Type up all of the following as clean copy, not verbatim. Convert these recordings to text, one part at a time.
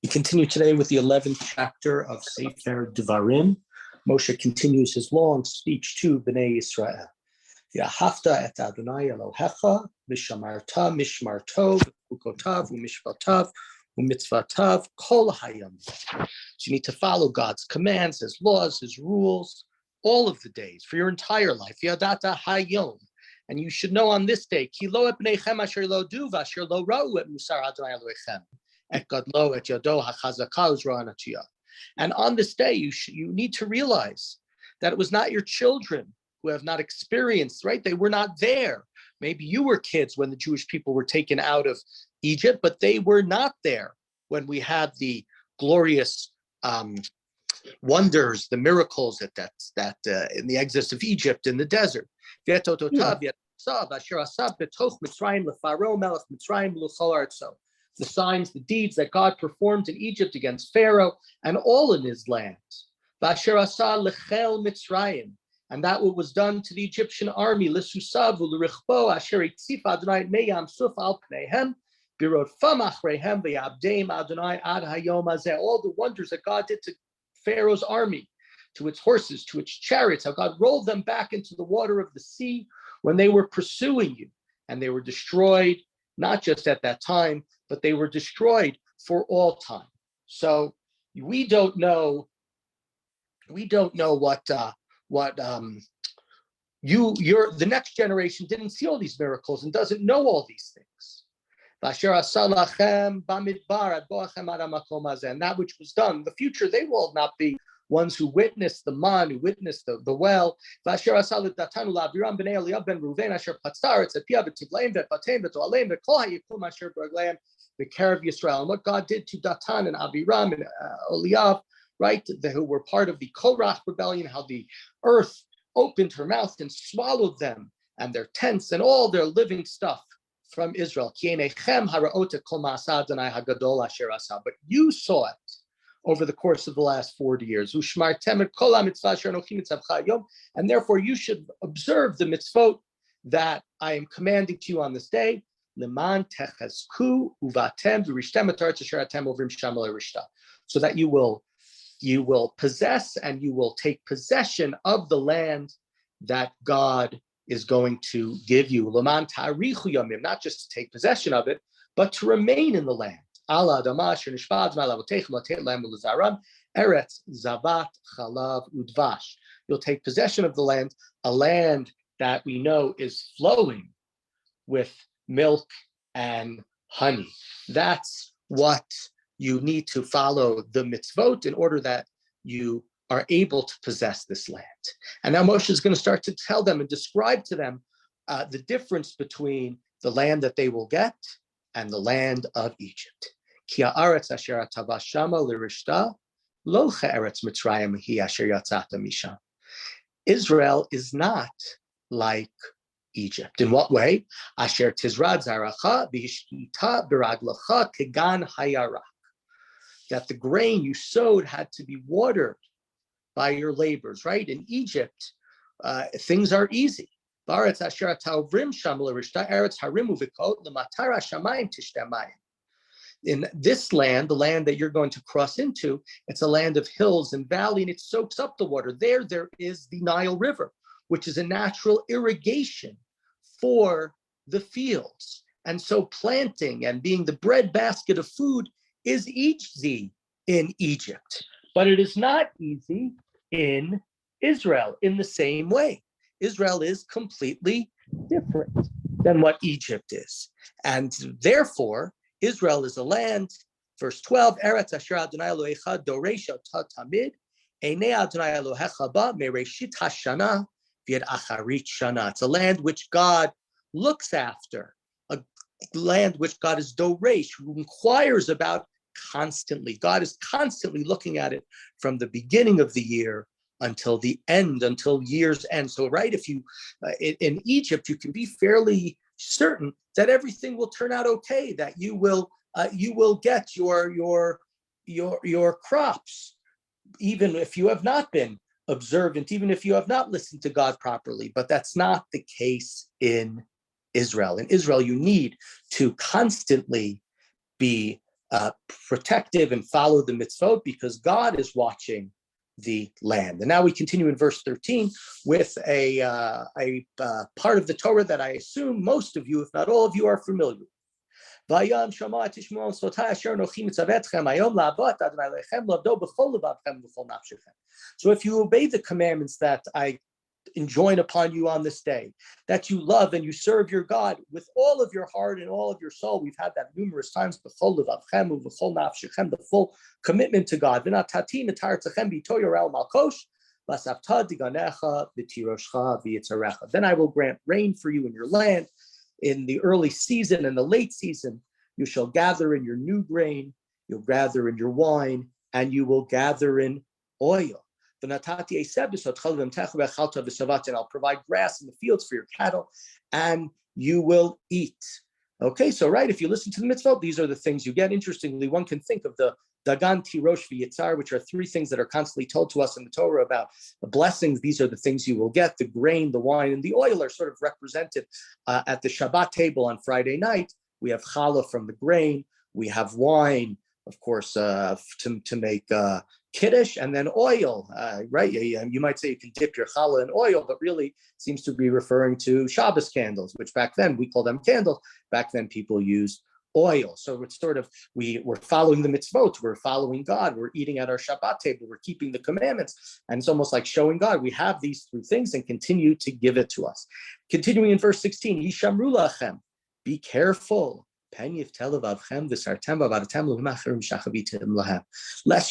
We continue today with the 11th chapter of Sefer Devarim. Moshe continues his long speech to Bnei Yisrael. V'ahavta et Adonai Elohecha, v'shamarta mishmar tov, v'chukotav, v'mishpatav, v'mitzvatav, kol hayam. So you need to follow God's commands, His laws, His rules, all of the days, for your entire life. Yadata hayom. And you should know on this day, Ki lo et bneichem asher lo du, v'asher lo ra'u et musar Adonai Elohechem. And on this day, you need to realize that it was not your children who have not experienced, right? They were not there. Maybe you were kids when the Jewish people were taken out of Egypt, but they were not there when we had the glorious wonders, the miracles that in the exodus of Egypt in the desert. The signs, the deeds that God performed in Egypt against Pharaoh and all in his land. And that what was done to the Egyptian army, all the wonders that God did to Pharaoh's army, to its horses, to its chariots, how God rolled them back into the water of the sea when they were pursuing you, and they were destroyed, not just at that time, but they were destroyed for all time. So we don't know what the next generation didn't see all these miracles and doesn't know all these things. And that which was done in the future, they will not be ones who witnessed the man, who witnessed the well. And what God did to Datan and Abiram and Eliab, right, who were part of the Korach rebellion, how the earth opened her mouth and swallowed them and their tents and all their living stuff from Israel. But you saw it over the course of the last 40 years. And therefore you should observe the mitzvot that I am commanding to you on this day, so that you will possess and you will take possession of the land that God is going to give you. Not just to take possession of it, but to remain in the land. You'll take possession of the land, a land that we know is flowing with milk and honey. That's what you need to follow the mitzvot in order that you are able to possess this land. And now Moshe is going to start to tell them and describe to them the difference between the land that they will get and the land of Egypt. Israel is not like Egypt. In what way? Asher tizrad zaracha v'hishkita biraglacha kegan hayarak. That the grain you sowed had to be watered by your labors, right? In Egypt, things are easy. In this land, the land that you're going to cross into, it's a land of hills and valley, and it soaks up the water. There is the Nile River, which is a natural irrigation for the fields. And so planting and being the breadbasket of food is easy in Egypt, but it is not easy in Israel in the same way. Israel is completely different than what Egypt is. And therefore, Israel is a land, verse 12, Eretz Asher Adonai Elohecha doresh ota tamid, einei Adonai Elohecha ba mereshit hashana v'yad acharit shana. It's a land which God looks after, a land which God is doresh, who inquires about constantly. God is constantly looking at it from the beginning of the year until the end, until year's end. So, right, if you in Egypt, you can be fairly certain that everything will turn out okay, that you will get your crops, even if you have not been observant, even if you have not listened to God properly. But that's not the case in Israel. In Israel, you need to constantly be protective and follow the mitzvot because God is watching the land. And now we continue in verse 13 with a part of the Torah that I assume most of you, if not all of you, are familiar with. So if you obey the commandments that I enjoin upon you on this day, that you love and you serve your God with all of your heart and all of your soul. We've had that numerous times, the full commitment to God. Then I will grant rain for you in your land. In the early season and the late season, you shall gather in your new grain, you'll gather in your wine, and you will gather in oil. And I'll provide grass in the fields for your cattle, and you will eat. Okay, so right, if you listen to the mitzvot, these are the things you get. Interestingly, one can think of the Dagan, Tirosh, V'yitzar, which are three things that are constantly told to us in the Torah about the blessings. These are the things you will get. The grain, the wine, and the oil are sort of represented at the Shabbat table on Friday night. We have challah from the grain. We have wine, of course, to make kiddush, and then oil, right? You might say you can dip your challah in oil, but really seems to be referring to Shabbos candles, which back then we call them candles. Back then people used oil. So it's sort of, we're following the mitzvot, we're following God, we're eating at our Shabbat table, we're keeping the commandments. And it's almost like showing God, we have these three things and continue to give it to us. Continuing in verse 16, Yishamru lachem, be careful. Lest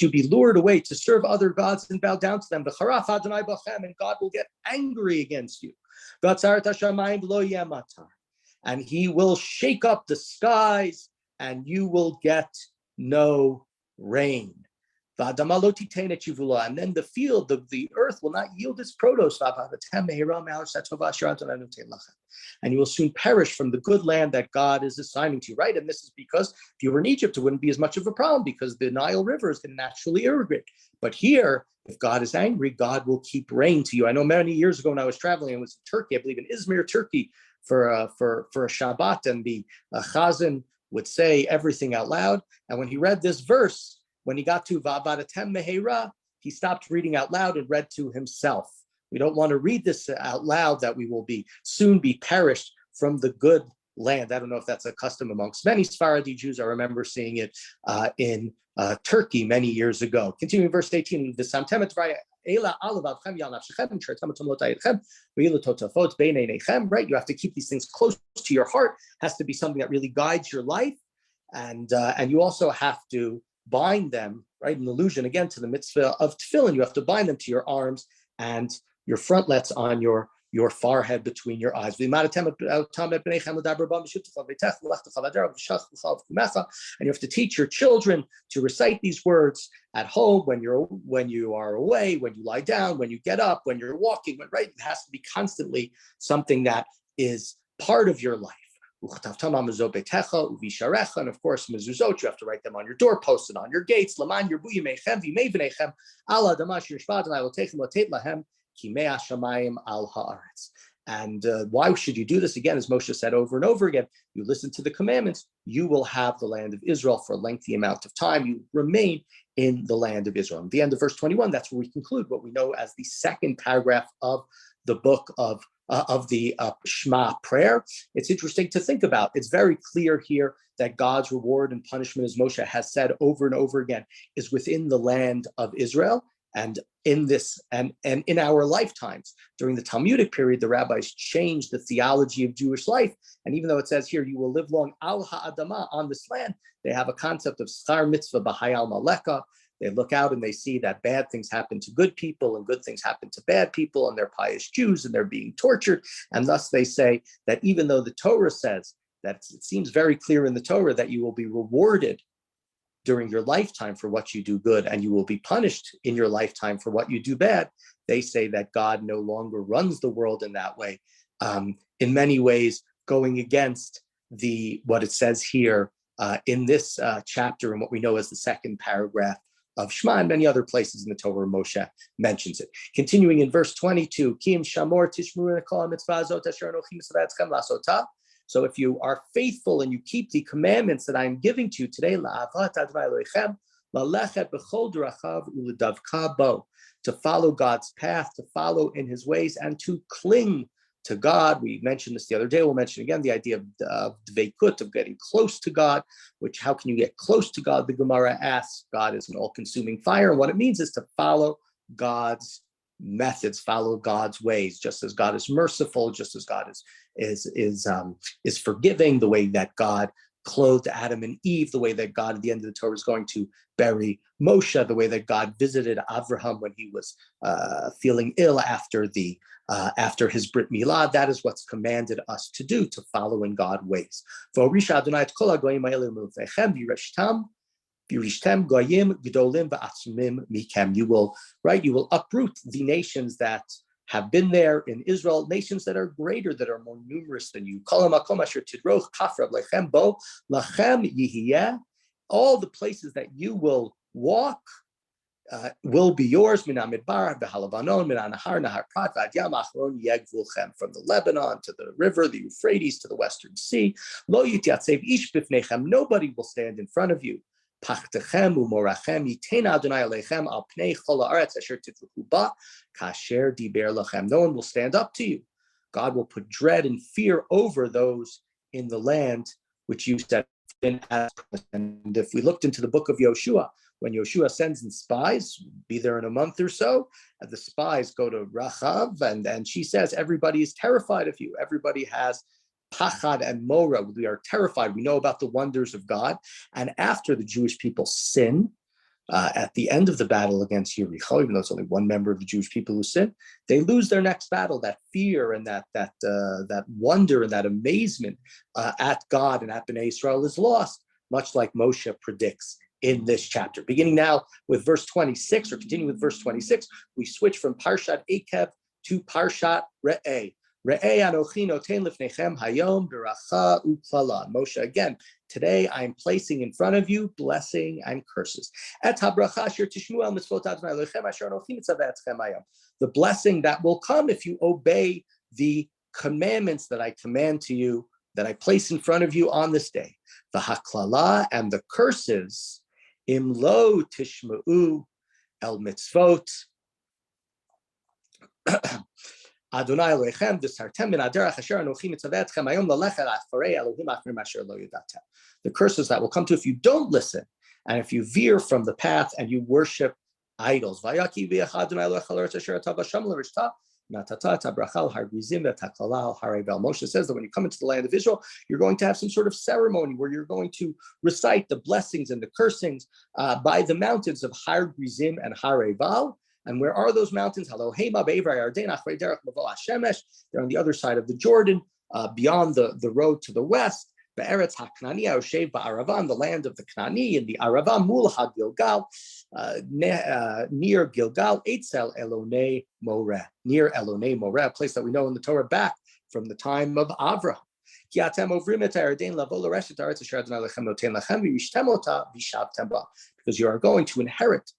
you be lured away to serve other gods and bow down to them. And God will get angry against you. And he will shake up the skies, and you will get no rain. And then the field, the earth will not yield its produce. And you will soon perish from the good land that God is assigning to you, right? And this is because if you were in Egypt, it wouldn't be as much of a problem because the Nile River is going to naturally irrigate. But here, if God is angry, God will keep rain to you. I know many years ago when I was traveling, I was in Turkey, I believe in Izmir, Turkey, for a Shabbat, and the Chazan would say everything out loud. And when he read this verse, when he got to Va'avatem Mehera, he stopped reading out loud and read to himself. We don't want to read this out loud that we will soon be perished from the good land. I don't know if that's a custom amongst many Sephardi Jews. I remember seeing it in Turkey many years ago. Continuing verse 18, right? You have to keep these things close to your heart. It has to be something that really guides your life. And you also have to bind them, right? An allusion again to the mitzvah of tefillin. You have to bind them to your arms and your frontlets on your forehead between your eyes. And you have to teach your children to recite these words at home, when you are away, when you lie down, when you get up, when you're walking, right? It has to be constantly something that is part of your life. And of course, mezuzot, you have to write them on your doorposts and on your gates. And I will take them. And why should you do this? Again, as Moshe said over and over again, you listen to the commandments, you will have the land of Israel for a lengthy amount of time. You remain in the land of Israel. At the end of verse 21, that's where we conclude what we know as the second paragraph of the book of the Shema prayer. It's interesting to think about. It's very clear here that God's reward and punishment, as Moshe has said over and over again, is within the land of Israel. And in this and in our lifetimes, during the Talmudic period, the rabbis changed the theology of Jewish life. And even though it says here, you will live long al ha'adama, on this land, they have a concept of schar mitzvah b'hayal maleka. They look out and they see that bad things happen to good people and good things happen to bad people, and they're pious Jews and they're being tortured. And thus they say that even though the Torah says that, it seems very clear in the Torah that you will be rewarded during your lifetime for what you do good, and you will be punished in your lifetime for what you do bad. They say that God no longer runs the world in that way, in many ways going against what it says here in this chapter and what we know as the second paragraph of Shema, and many other places in the Torah Moshe mentions it. Continuing in verse 22, Kim Shamor Tishmuru Nekol Mitzvah Zot Asher Anochi Mitzvah Etzchem Lasotah. So if you are faithful and you keep the commandments that I'm giving to you today, to follow God's path, to follow in his ways, and to cling to God. We mentioned this the other day. We'll mention again the idea of dveikut, of getting close to God, which how can you get close to God? The Gemara asks. God is an all-consuming fire. And what it means is to follow God's methods, follow God's ways, just as God is merciful, just as God is forgiving, the way that God clothed Adam and Eve, the way that God at the end of the Torah is going to bury Moshe, the way that God visited Avraham when he was feeling ill after his Brit Milah. That is what's commanded us to do, to follow in God's ways. You will uproot the nations that have been there in Israel, nations that are greater, that are more numerous than you. All the places that you will walk will be yours. From the Lebanon to the river, the Euphrates to the Western Sea. Nobody will stand in front of you. No one will stand up to you. God will put dread and fear over those in the land which you set in as. And if we looked into the book of Yoshua, when Yoshua sends in spies, be there in a month or so, the spies go to Rachav, and she says, everybody is terrified of you. Everybody has pachad and mora. We are terrified. We know about the wonders of God. And after the Jewish people sin, at the end of the battle against Yericho, even though it's only one member of the Jewish people who sin, they lose their next battle. That fear and that wonder and that amazement at God and at Bnei Israel is lost, much like Moshe predicts in this chapter. Beginning now with verse 26, or continuing with verse 26, we switch from Parshat Ekev to Parshat Re'eh. Re'eh anochi noten lifnechem hayom beracha u'klala. Moshe, again, today I am placing in front of you blessing and curses. Et habracha asher tishmu el mitzvot Adonai Elohechem asher anochi mitzaveh etchem hayom. The blessing that will come if you obey the commandments that I command to you, that I place in front of you on this day. The haklala, and the curses, im lo tishma'u el mitzvot Adonai Elohechem v'sartem min haderech asher anochi mitzaveh etchem hayom lalechet acharei Elohim achrim asher lo yadatem. The curses that will come to if you don't listen, and if you veer from the path and you worship idols. Vayaki v'yach Adonai Elohech al eretz asher atav Hashem l'rishta natata et habracha al har grizim v'et haklala al har evel. Moshe says that when you come into the land of Israel, you're going to have some sort of ceremony where you're going to recite the blessings and the cursings by the mountains of Har Grizim and Har Eval. And where are those mountains? They're on the other side of the Jordan, beyond the road to the west. Be'eretz HaKnani Yoshev Ba'aravan, the land of the Knani, in the Arava, Mul HaGilgal, near Gilgal, Eitzel Elonei Moreh, near Elonei Moreh, a place that we know in the Torah back from the time of Avraham. Because you are going to inherit.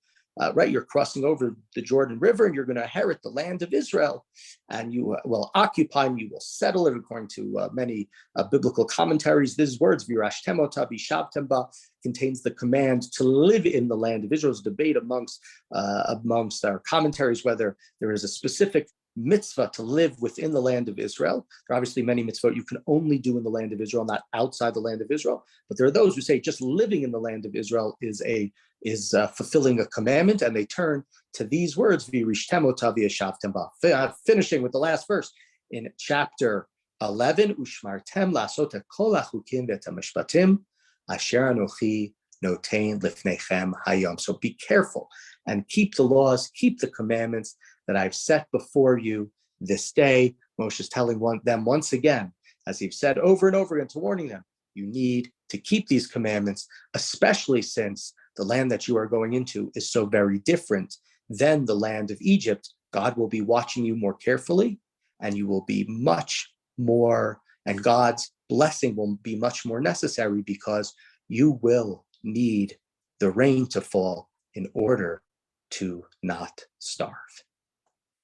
You're crossing over the Jordan River, and you're going to inherit the land of Israel, and you will occupy and you will settle it. According to many biblical commentaries, these words, Virashtem ota vishavtem ba, contains the command to live in the land of Israel. There's a debate amongst our commentaries whether there is a specific mitzvah to live within the land of Israel. There are obviously many mitzvot you can only do in the land of Israel, not outside the land of Israel. But there are those who say just living in the land of Israel is fulfilling a commandment, and they turn to these words, finishing with the last verse in chapter 11, Ushmartem lasot kol hachukim v'tamishpatim asher anochi notein lifnechem hayom. So be careful and keep the laws, keep the commandments that I've set before you this day. Moshe is telling them once again, as he's said over and over again, to warning them, you need to keep these commandments, especially since the land that you are going into is so very different than the land of Egypt. God will be watching you more carefully, and you will be much more, and God's blessing will be much more necessary, because you will need the rain to fall in order to not starve.